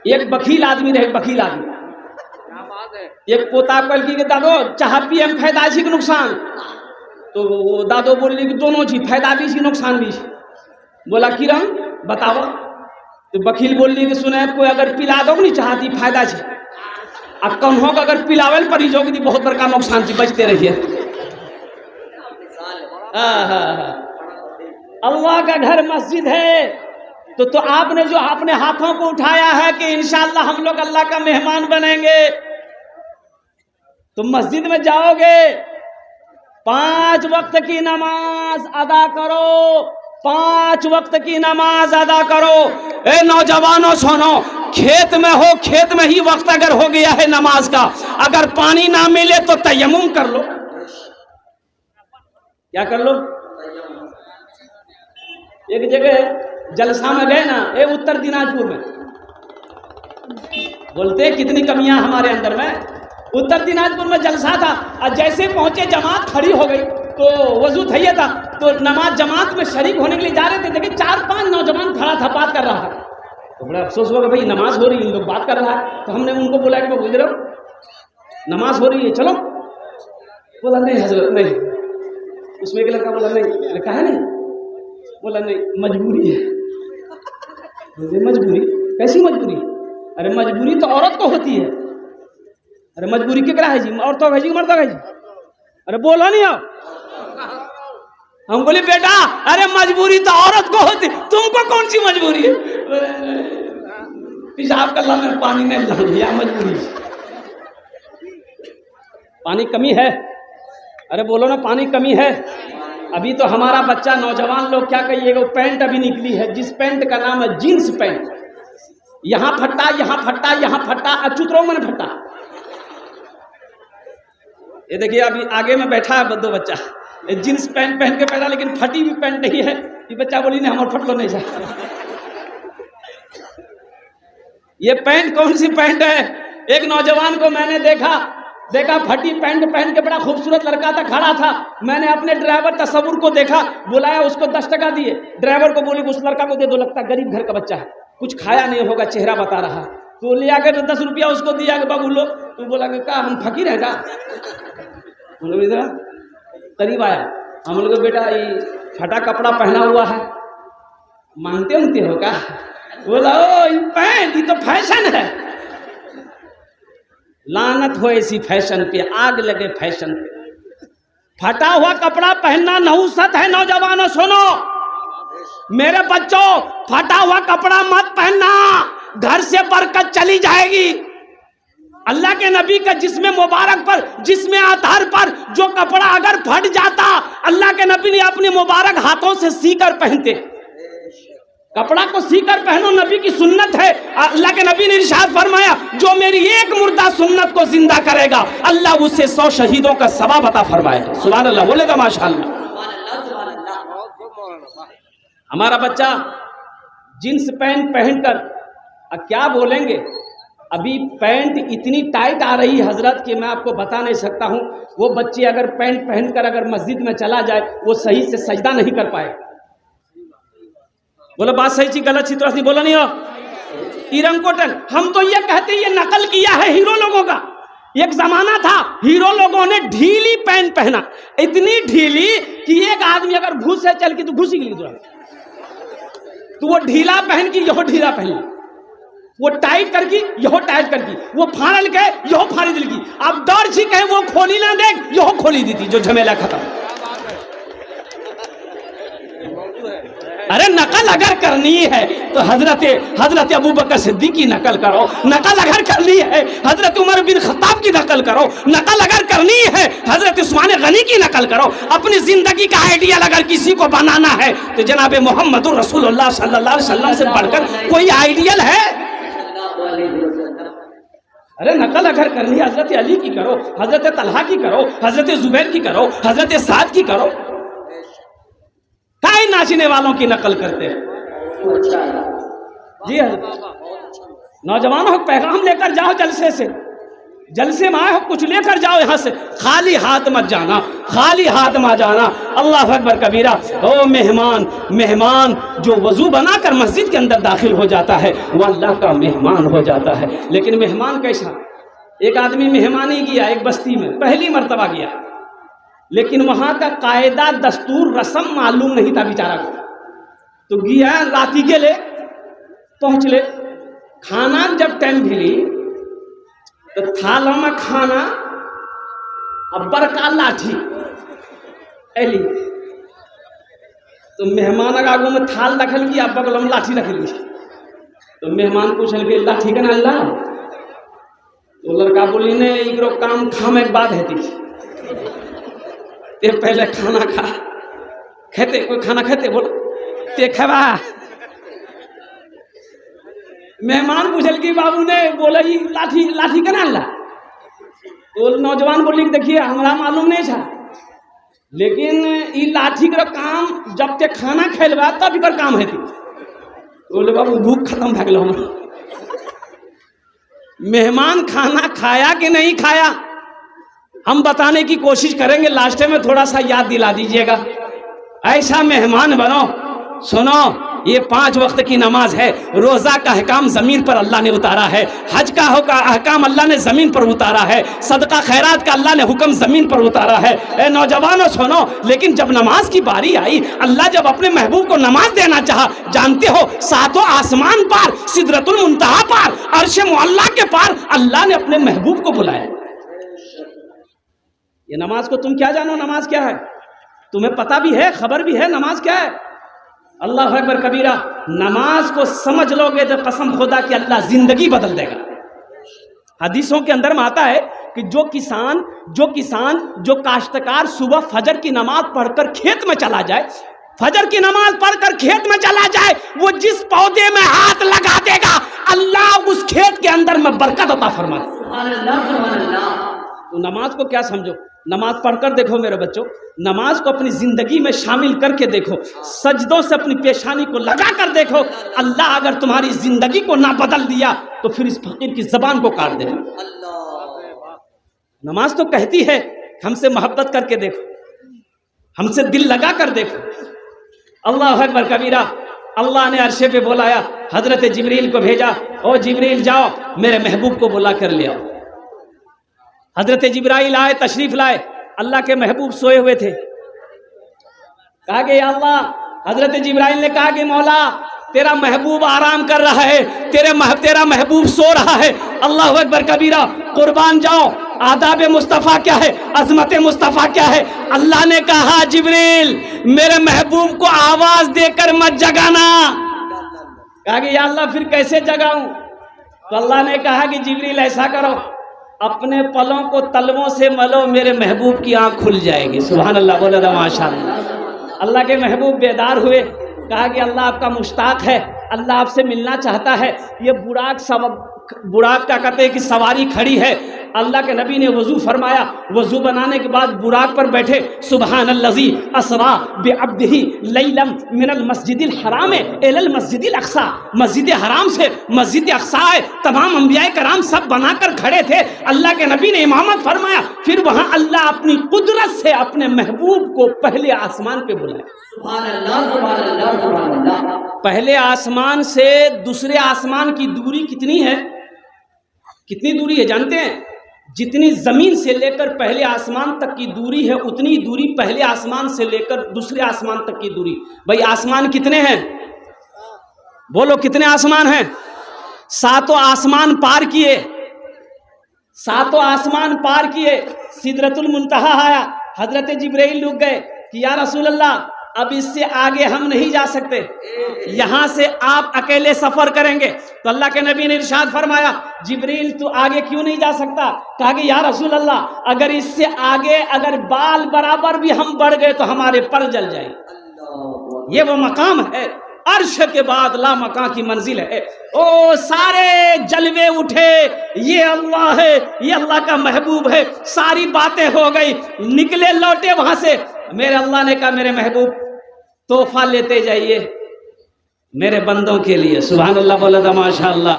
एक बखील आदमी रहे, बखील आदमी। एक पोता कल की दादो चाह पिए में फायदा छी कि नुकसान? तो वो दादो बोली कि दोनों चीज, फायदा भी छी नुकसान भी छी। बोला किरण बताओ। तो बखील बोली कि सुने कोई अगर पिला दो नहीं चाहती फायदा छे, अब कन्हो को अगर पिलावल पड़ी जो कि बहुत बड़का नुकसान छे, बचते रहिए। अल्लाह का घर मस्जिद है, तो आपने जो अपने हाथों को उठाया है कि इंशाअल्लाह हम लोग अल्लाह का मेहमान बनेंगे, तुम मस्जिद में जाओगे, 5 वक्त की नमाज अदा करो, 5 वक्त की नमाज अदा करो। ए नौजवानों सुनो, खेत में हो, खेत में ही वक्त अगर हो गया है नमाज का, अगर पानी ना मिले तो तयम्मुम कर लो। क्या कर लो? एक जगह जलसा में गए ना, ये उत्तर दिनाजपुर में, बोलते कितनी कमियां हमारे अंदर में। उत्तर दिनाजपुर में जलसा था और जैसे पहुंचे जमात खड़ी हो गई, तो वजू था था, तो नमाज जमात में शरीक होने के लिए जा रहे थे, देखिए 4-5 नौजवान खड़ा था, बात कर रहा था। तो बड़ा अफसोस हुआ कि भाई नमाज हो रही है, इन लोग बात कर रहा है। तो हमने उनको बोला कि गुजरो, नमाज हो रही है चलो। बोला नहीं हजरत नहीं। उसमें एक लड़का बोला नहीं। कहा नहीं? बोला नहीं, मजबूरी है। मजबूरी? कैसी मजबूरी? अरे मजबूरी तो औरत को होती है। अरे मजबूरी केकरा है जी? औरतों है जी, मर्दों है जी? अरे बोलो नहीं हो। हम बोले बेटा अरे मजबूरी तो औरत को होती, तुमको कौन सी मजबूरी है? पेशाब कर ला में पानी नहीं ला लिया, मजबूरी। पानी कमी है? अरे बोलो ना, पानी कमी है। अभी तो हमारा बच्चा नौजवान लोग क्या कहिएगा, वो पैंट अभी निकली है, जिस पैंट का नाम है जींस पैंट, यहां फट्टा, यहां फट्टा, यहां फट्टा, अचूतरों में फट्टा। ये देखिए अभी आगे में बैठा है दो बच्चा, जींस पैंट पहन के बैठा, लेकिन फटी भी पैंट नहीं है। ये बच्चा बोली नहीं हमारे फटलो नहीं जाए। ये पैंट कौन सी पैंट है? एक नौजवान को मैंने देखा फटी पैंट पहन के, बड़ा खूबसूरत लड़का था, खड़ा था। मैंने अपने ड्राइवर तस्वुर को देखा, बुलाया, उसको 10 टका दिए। ड्राइवर को बोली उस लड़का को दे दो, लगता गरीब घर का बच्चा है, कुछ खाया नहीं होगा, चेहरा बता रहा। तो ले आकर 10 रुपया उसको दिया कि बाबू लो। तो बोला कि क्या हम फकीर है का? इधर करीब आया, हम लोग बेटा ये फटा कपड़ा पहना हुआ है, मांगते उनते हो का? बोला ओ ये पैंट, ये तो फैशन है। लानत हो ऐसी फैशन पे, आग लगे फैशन पे। फटा हुआ कपड़ा पहनना नहुसत है। नौजवानों सुनो, मेरे बच्चों, फटा हुआ कपड़ा मत पहनना, घर से बरकत चली जाएगी। अल्लाह के नबी का जिस्म मुबारक पर, जिस्म आधार पर जो कपड़ा अगर फट जाता, अल्लाह के नबी ने अपने मुबारक हाथों से सीकर पहनते। कपड़ा को सीकर पहनो, नबी की सुन्नत है। अल्लाह के नबी ने इरशाद फरमाया, जो मेरी एक मुर्दा सुन्नत को जिंदा करेगा, अल्लाह उससे 100 शहीदों का सवाब अता फरमाएगा। सुभान अल्लाह बोलेगा माशाअल्लाह। हमारा बच्चा जींस पैंट पहनकर क्या बोलेंगे? अभी पैंट इतनी टाइट आ रही है हजरत कि मैं आपको बता नहीं सकता हूं। वो बच्चे अगर पैंट पहनकर अगर मस्जिद में चला जाए, वो सही से सजदा नहीं कर पाए। बोलो बात सही थी गलत थी? तो नहीं बोला नहीं हो। तिरंग कोटन, हम तो ये कहते हैं ये नकल किया है हीरो लोगों का। एक जमाना था हीरो लोगों ने ढीली पैंट पहना, इतनी ढीली कि एक आदमी अगर घुस से चल के तो घुसी गई तुरंत। तो वो ढीला पहन की, यहो ढीला पहन, वो टाइट करके यहो टाइट करके, वो फाड़ल के यहो फाड़ी दिल की। अब डर छी कहे वो खोली ना देख, यहो खोली दी थी, जो झमेला खत्म। अरे नकल अगर करनी है तो हजरत अबू बकर सिद्दीक की नकल करो, नकल अगर करनी है हजरत उमर बिन खत्ताब की नकल करो, नकल अगर करनी है हजरत उस्मान गनी की नकल करो। अपनी जिंदगी का आइडियल अगर किसी को बनाना है तो जनाब मोहम्मद रसूलुल्लाह सल्लल्लाहु अलैहि वसल्लम से बढ़कर कोई आइडियल है? अरे नकल अगर करनी है हजरत अली की करो, हजरत तलहा की करो, हजरत जुबैर की करो, हजरत साद की करो। काहे नाचने वालों की नकल करते हैं? जी नौजवानों को पैगाम लेकर जाओ जलसे से, जलसे में आए हो कुछ लेकर जाओ, यहाँ से खाली हाथ मत जाना, खाली हाथ मत जाना। अल्लाह अकबर कबीरा। ओ मेहमान, मेहमान जो वजू बनाकर मस्जिद के अंदर दाखिल हो जाता है वह अल्लाह का मेहमान हो जाता है। लेकिन मेहमान कैसा? एक आदमी मेहमानी गया एक बस्ती में, पहली मर्तबा गया, लेकिन वहां का कायदा दस्तूर रस्म मालूम नहीं था बेचारा को। तो गया राती के ले पहुंच ले, खाना जब टाइम मिली तो थाला में खाना अब बड़का लाठी एली, तो मेहमान आगू में थाल रखल की, अब बगल में लाठी रख ली। तो मेहमान पूछल के लाठी का ना ला, तो लड़का बोली ने इकरो काम खाम एक बात है ते पहले खाना खा, खेते कोई खाना खेते बोल ते खेबा। मेहमान पूछल की बाबू ने बोला ये लाठी लाठी का ना ला, तो नौजवान बोली देखिए हमारा मालूम नहीं था, लेकिन ये लाठी का काम जब ते खाना खेलबा तब इकर काम है। बोले बाबू भूख खत्म भग गया। मेहमान खाना खाया कि नहीं खाया हम बताने की कोशिश करेंगे, लास्ट में थोड़ा सा याद दिला दीजिएगा। ऐसा मेहमान बनो। सुनो, ये 5 वक्त की नमाज है, रोजा का अहकाम जमीन पर अल्लाह ने उतारा है, हज का अहकाम अल्लाह ने जमीन पर उतारा है, सदका खैरात का अल्लाह ने हुक्म जमीन पर उतारा है। ए नौजवानों सुनो, लेकिन जब नमाज की बारी आई, अल्लाह जब अपने महबूब को नमाज देना चाहा, जानते हो 7 आसमान पार, सिदरतुल मुंतहा पार, अर्श मुअल्ला के पार अल्लाह ने अपने महबूब को बुलाया। ये नमाज को तुम क्या जानो, नमाज क्या है? तुम्हें पता भी है, खबर भी है नमाज क्या है? अल्लाह अकबर कबीरा। नमाज को समझ लोगे तो कसम खुदा की अल्लाह जिंदगी बदल देगा। हदीसों के अंदर में आता है कि जो काश्तकार सुबह फजर की नमाज पढ़कर खेत में चला जाए, फजर की नमाज पढ़कर खेत में चला जाए, वो जिस पौधे में हाथ लगा देगा अल्लाह उस खेत के अंदर में बरकत अता फरमा। तो नमाज को क्या समझो, नमाज पढ़कर देखो मेरे बच्चों, नमाज को अपनी जिंदगी में शामिल करके देखो, सजदों से अपनी पेशानी को लगा कर देखो। अल्लाह अगर तुम्हारी जिंदगी को ना बदल दिया तो फिर इस फकीर की जबान को काट देगा। नमाज तो कहती है हमसे मोहब्बत करके देखो, हमसे दिल लगा कर देखो। अल्लाह अकबर कबीरा। अल्लाह ने अर्शे पे बुलाया, हजरत जिब्रील को भेजा, ओ जिब्रील जाओ मेरे महबूब को बुला कर ले आओ। हजरत जिब्राइल आए, तशरीफ लाए, अल्लाह के महबूब सोए हुए थे। कहा कि अल्लाह, हजरत जिब्राइल ने कहा कि मौला तेरा महबूब आराम कर रहा है, तेरा महबूब सो रहा है। अल्लाह अकबर कबीरा। कुर्बान जाओ, आदाब मुस्तफ़ा क्या है, अजमत मुस्तफ़ा क्या है। अल्लाह ने कहा जिब्रील मेरे महबूब को आवाज देकर मत जगाना। कहा कि या अल्लाह फिर कैसे जगाऊं? तो अल्लाह ने कहा कि जिब्रील ऐसा करो, अपने पलों को तलवों से मलो, मेरे महबूब की आंख खुल जाएगी। सुभान अल्लाह, बोले माशाअल्लाह। अल्लाह के महबूब बेदार हुए, कहा कि अल्लाह आपका मुश्ताक है, अल्लाह आपसे मिलना चाहता है। ये बुराक का कहते हैं कि सवारी खड़ी है। अल्लाह के नबी ने वजू फरमाया, वजू बनाने के बाद बुराक पर बैठे, सुबहानल्लज़ी असरा बिअब्दिही लैलम मिनल मस्जिदिल हराम इलल मस्जिदिल अक्सा। मस्जिद हराम से मस्जिद अक्सा है, तमाम अंबियाए कराम सब बनाकर खड़े थे। अल्लाह के नबी ने इमामत फरमाया, फिर वहाँ अल्लाह अपनी कुदरत से अपने महबूब को पहले आसमान पे बुलाया। सुभान अल्लाह, सुभान अल्लाह, सुभान अल्लाह। पहले आसमान से दूसरे आसमान की दूरी कितनी है? कितनी दूरी है जानते हैं? जितनी जमीन से लेकर पहले आसमान तक की दूरी है, उतनी दूरी पहले आसमान से लेकर दूसरे आसमान तक की दूरी। भाई आसमान कितने हैं? बोलो कितने आसमान हैं? 7 आसमान पार किए, 7 आसमान पार किए, सिदरतुल मुंतहा आया। हजरत जिब्राइल रुक गए कि या रसूल अल्लाह अब इससे आगे हम नहीं जा सकते, यहाँ से आप अकेले सफर करेंगे। तो अल्लाह के नबी ने इरशाद फरमाया, जिब्रील तू आगे क्यों नहीं जा सकता? कहा कि या रसूल अल्लाह अगर इससे आगे अगर बाल बराबर भी हम बढ़ गए तो हमारे पर जल जाए। ये वो मकाम है, अर्श के बाद ला मकां की मंजिल है। ओ सारे जलवे उठे, ये अल्लाह है, ये अल्लाह का महबूब है। सारी बातें हो गई, निकले लौटे वहां से। मेरे अल्लाह ने कहा मेरे महबूब तोहफा लेते जाइए मेरे बंदों के लिए। सुभान अल्लाह, बोला था माशाअल्लाह।